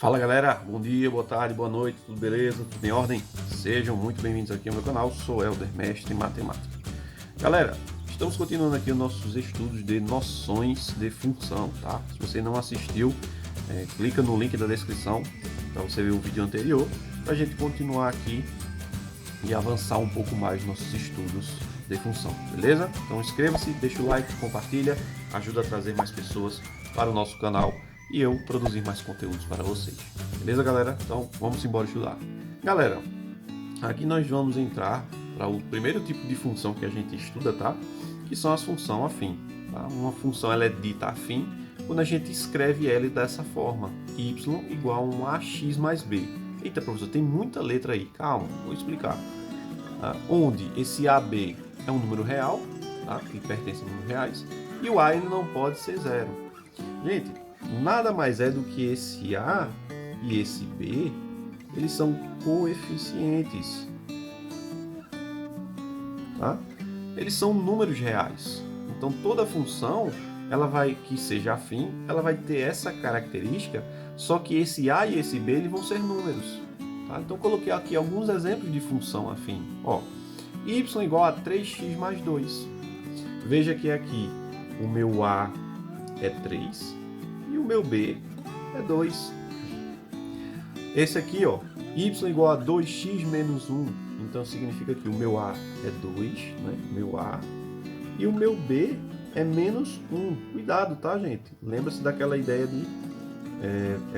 Fala galera, bom dia, boa tarde, boa noite, tudo beleza? Tudo em ordem? Sejam muito bem-vindos aqui ao meu canal, sou Helder, mestre em matemática. Galera, estamos continuando aqui os nossos estudos de noções de função, tá? Se você não assistiu, clica no link da descrição para você ver o vídeo anterior, para a gente continuar aqui e avançar um pouco mais nos nossos estudos de função, beleza? Então inscreva-se, deixa o like, compartilha, ajuda a trazer mais pessoas para o nosso canal e eu produzir mais conteúdos para vocês. Beleza, galera? Então, vamos embora estudar. Galera, aqui nós vamos entrar para o primeiro tipo de função que a gente estuda, tá? Que são as funções afim. Tá? Uma função ela é dita afim quando a gente escreve ela dessa forma. Y igual a um AX mais B. Eita, professor, tem muita letra aí. Calma, vou explicar. Tá? Onde esse AB é um número real, tá? Que pertence a números reais, e o A ele não pode ser zero. Gente, nada mais é do que esse A e esse B, eles são coeficientes, tá? Eles são números reais. Então toda função, ela vai que seja afim, ela vai ter essa característica, só que esse A e esse B eles vão ser números, tá? Então coloquei aqui alguns exemplos de função afim. Ó, y igual a 3x mais 2. Veja que aqui o meu A é 3 e o meu B é 2. Esse aqui, ó, y igual a 2x menos 1. Então significa que o meu A é 2, né? Meu A. E o meu B é menos 1. Cuidado, tá, gente? Lembra-se daquela ideia de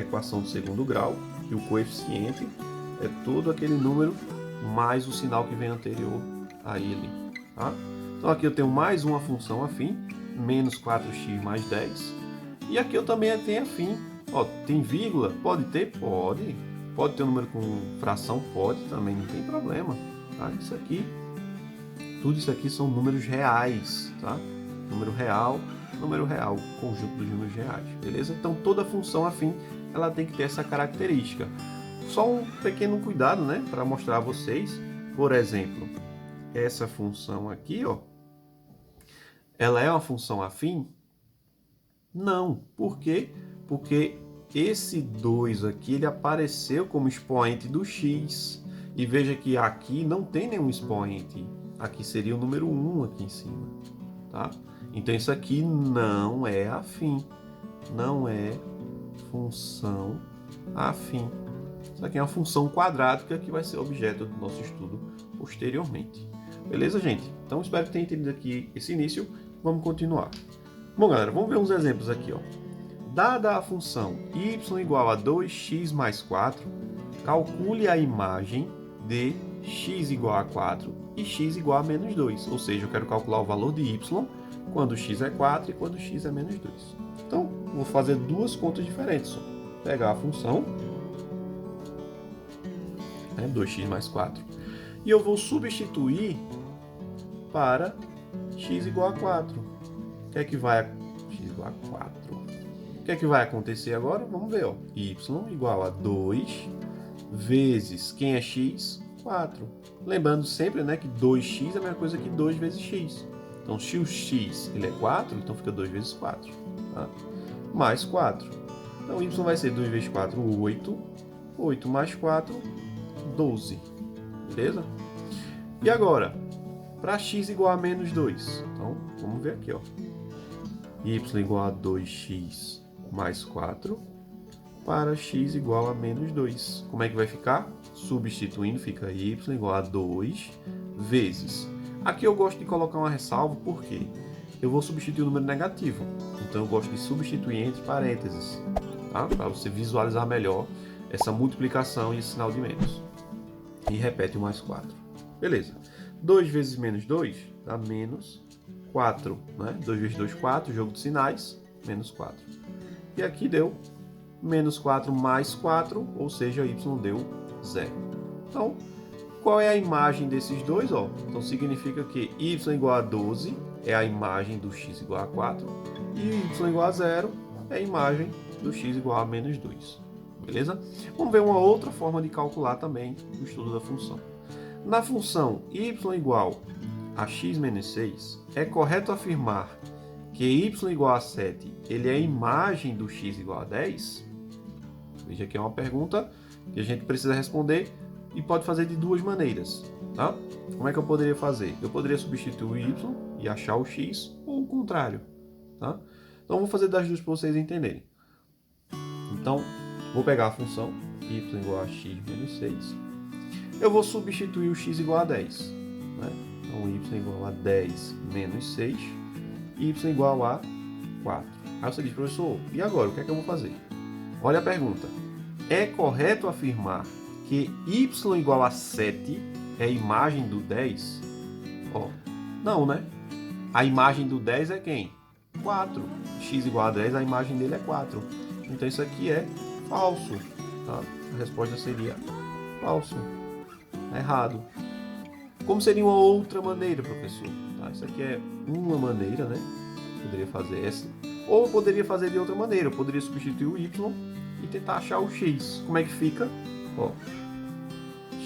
equação de segundo grau, que o coeficiente é todo aquele número mais o sinal que vem anterior a ele, tá? Então aqui eu tenho mais uma função afim, menos 4x mais 10. E aqui eu também tenho afim. Ó, tem vírgula? Pode ter? Pode. Pode ter um número com fração? Pode também, não tem problema. Tá? Isso aqui, tudo isso aqui são números reais, tá? Número real, conjunto dos números reais, beleza? Então toda função afim, ela tem que ter essa característica. Só um pequeno cuidado, né? Para mostrar a vocês, por exemplo, essa função aqui, ó, ela é uma função afim? Não. Por quê? Porque esse 2 aqui, ele apareceu como expoente do x. E veja que aqui não tem nenhum expoente. Aqui seria o número 1 aqui em cima. Tá? Então isso aqui não é afim. Não é função afim. Isso aqui é uma função quadrática que vai ser objeto do nosso estudo posteriormente. Beleza, gente? Então espero que tenha entendido aqui esse início. Vamos continuar. Bom, galera, vamos ver uns exemplos aqui, ó. Dada a função y igual a 2x mais 4, calcule a imagem de x igual a 4 e x igual a menos 2. Ou seja, eu quero calcular o valor de y quando x é 4 e quando x é menos 2. Então, vou fazer duas contas diferentes. Só. Pegar a função, 2x mais 4, e eu vou substituir para x igual a 4. O que é que vai x igual a 4? O que é que vai acontecer agora? Vamos ver, ó. Y igual a 2 vezes quem é x? 4. Lembrando sempre, né, que 2x é a mesma coisa que 2 vezes x. Então, se o x ele é 4, então fica 2 vezes 4. Tá? Mais 4. Então, y vai ser 2 vezes 4, 8. 8 mais 4, 12. Beleza? E agora, para x igual a menos 2. Então, vamos ver aqui, ó. Y igual a 2x mais 4 para x igual a menos 2. Como é que vai ficar? Substituindo, fica y igual a 2 vezes. Aqui eu gosto de colocar uma ressalva, porque eu vou substituir o número negativo. Então eu gosto de substituir entre parênteses, tá? Para você visualizar melhor essa multiplicação e esse sinal de menos. E repete o mais 4. Beleza. 2 vezes menos 2 dá menos 4, né? 2 vezes 2, 4, jogo de sinais, menos 4. E aqui deu menos 4 mais 4, ou seja, y deu 0. Então, qual é a imagem desses dois? Ó? Então, significa que y igual a 12 é a imagem do x igual a 4, e y igual a 0 é a imagem do x igual a menos 2. Beleza? Vamos ver uma outra forma de calcular também o estudo da função. Na função y igual a x menos 6, é correto afirmar que y igual a 7 ele é a imagem do x igual a 10? Veja que é uma pergunta que a gente precisa responder e pode fazer de duas maneiras, tá? Como é que eu poderia fazer? Eu poderia substituir o y e achar o x, ou o contrário, tá? Então, eu vou fazer das duas para vocês entenderem. Então, vou pegar a função y igual a x menos 6. Eu vou substituir o x igual a 10. Né? Então, y igual a 10 menos 6, y igual a 4. Aí você diz, professor, e agora? O que é que eu vou fazer? Olha a pergunta. É correto afirmar que y igual a 7 é a imagem do 10? Ó, não, né? A imagem do 10 é quem? 4. X igual a 10, a imagem dele é 4. Então isso aqui é falso. Tá? A resposta seria falso. É errado. Como seria uma outra maneira, professor? Tá? Isso aqui é uma maneira, né? Poderia fazer essa. Ou poderia fazer de outra maneira. Eu poderia substituir o y e tentar achar o x. Como é que fica? Ó,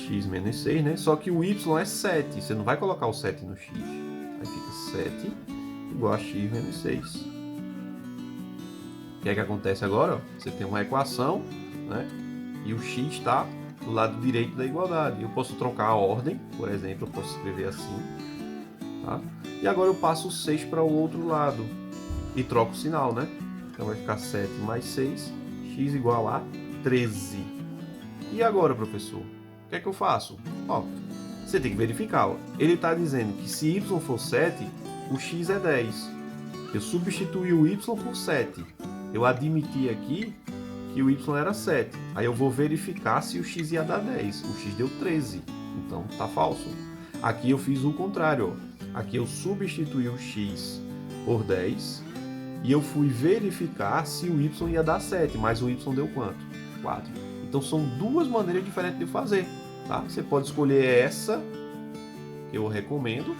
x menos 6, né? Só que o y é 7. Você não vai colocar o 7 no x. Aí fica 7 igual a x menos 6. O que é que acontece agora? Ó? Você tem uma equação, né? E o x está do lado direito da igualdade. Eu posso trocar a ordem, por exemplo, eu posso escrever assim. Tá? E agora eu passo o 6 para o outro lado. E troco o sinal, né? Então vai ficar 7 mais 6, x igual a 13. E agora, professor? O que é que eu faço? Ó, você tem que verificar. Ó. Ele está dizendo que se y for 7, o x é 10. Eu substituí o y por 7. Eu admiti aqui que o y era 7. Aí eu vou verificar se o x ia dar 10. O x deu 13. Então tá falso. Aqui eu fiz o contrário. Ó. Aqui eu substituí o x por 10. E eu fui verificar se o y ia dar 7. Mas o y deu quanto? 4. Então são duas maneiras diferentes de fazer. Tá? Você pode escolher essa, que eu recomendo.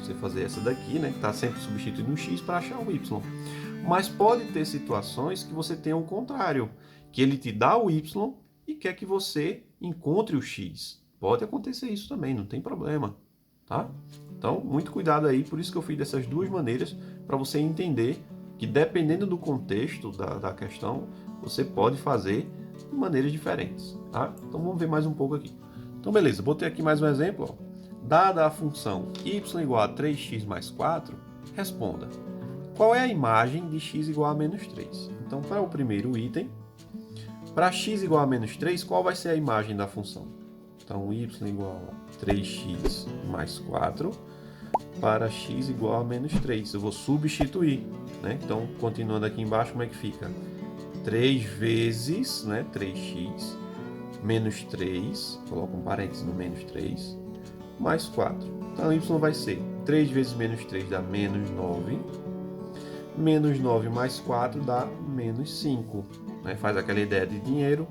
Você fazer essa daqui, né? Que está sempre substituindo o x para achar o y. Mas pode ter situações que você tenha o contrário. Que ele te dá o y e quer que você encontre o x. Pode acontecer isso também, não tem problema. Tá? Então, muito cuidado aí. Por isso que eu fiz dessas duas maneiras, para você entender que dependendo do contexto da questão, você pode fazer de maneiras diferentes. Tá? Então, vamos ver mais um pouco aqui. Então, beleza. Botei aqui mais um exemplo. Ó. Dada a função y igual a 3x mais 4, responda. Qual é a imagem de x igual a menos 3? Então, para o primeiro item, para x igual a menos 3, qual vai ser a imagem da função? Então, y igual a 3x mais 4 para x igual a menos 3. Eu vou substituir. Né? Então, continuando aqui embaixo, como é que fica? 3 vezes, né, 3x, menos 3, coloco um parênteses no menos 3, mais 4. Então, y vai ser 3 vezes menos 3 dá menos 9. Menos 9 mais 4 dá menos 5. Né? Faz aquela ideia de dinheiro.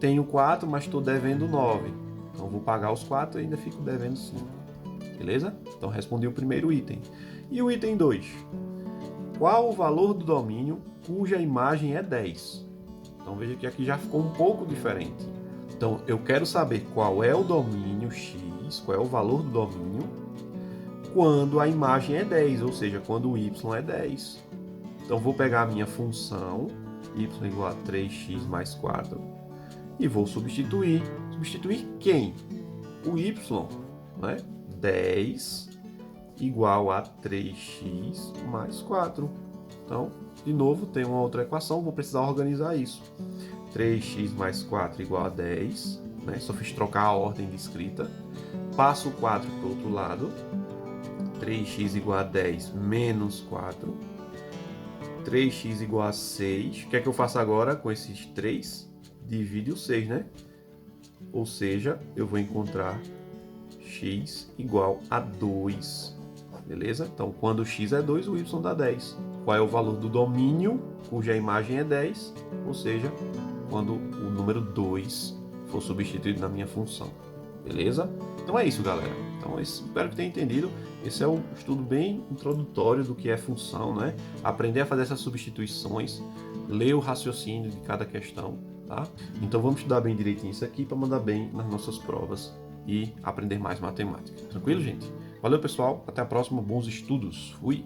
Tenho 4, mas estou devendo 9. Então, vou pagar os 4 e ainda fico devendo 5. Beleza? Então, respondi o primeiro item. E o item 2? Qual o valor do domínio cuja imagem é 10? Então, veja que aqui já ficou um pouco diferente. Então, eu quero saber qual é o domínio x, qual é o valor do domínio, quando a imagem é 10, ou seja, quando o y é 10. Então, vou pegar a minha função, y igual a 3x mais 4, e vou substituir. Substituir quem? O y, né? 10 igual a 3x mais 4. Então, de novo, tem uma outra equação, vou precisar organizar isso. 3x mais 4 igual a 10, né? Só fiz trocar a ordem de escrita. Passo o 4 para o outro lado. 3x igual a 10 menos 4. 3x igual a 6. O que é que eu faço agora com esses 3? Divide o 6, né? Ou seja, eu vou encontrar x igual a 2. Beleza? Então, quando o x é 2, o y dá 10. Qual é o valor do domínio, cuja imagem é 10? Ou seja, quando o número 2 for substituído na minha função. Beleza? Então é isso, galera. Então, espero que tenha entendido. Esse é um estudo bem introdutório do que é função, né? Aprender a fazer essas substituições, ler o raciocínio de cada questão, tá? Então vamos estudar bem direitinho isso aqui para mandar bem nas nossas provas e aprender mais matemática. Tranquilo, gente? Valeu, pessoal. Até a próxima. Bons estudos. Fui!